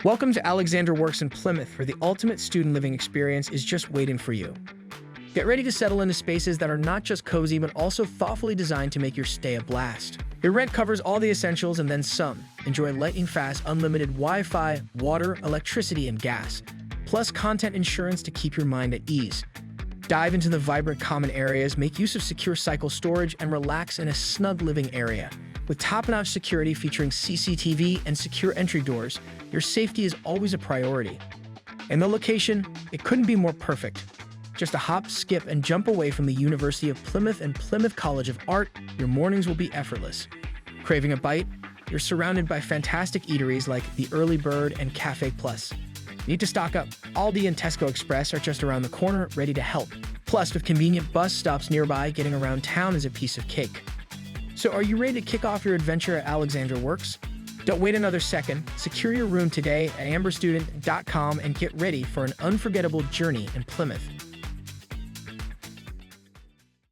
Welcome to Alexandra Works in Plymouth, where the ultimate student living experience is just waiting for you. Get ready to settle into spaces that are not just cozy, but also thoughtfully designed to make your stay a blast. Your rent covers all the essentials and then some. Enjoy lightning-fast, unlimited Wi-Fi, water, electricity, and gas, plus content insurance to keep your mind at ease. Dive into the vibrant common areas, make use of secure cycle storage, and relax in a snug living area. With top-notch security featuring CCTV and secure entry doors, your safety is always a priority. And the location, it couldn't be more perfect. Just a hop, skip, and jump away from the University of Plymouth and Plymouth College of Art, your mornings will be effortless. Craving a bite? You're surrounded by fantastic eateries like the Early Bird and Cafe Plus. Need to stock up? Aldi and Tesco Express are just around the corner, ready to help. Plus, with convenient bus stops nearby, getting around town is a piece of cake. So are you ready to kick off your adventure at Alexandra Works? Don't wait another second. Secure your room today at amberstudent.com and get ready for an unforgettable journey in Plymouth.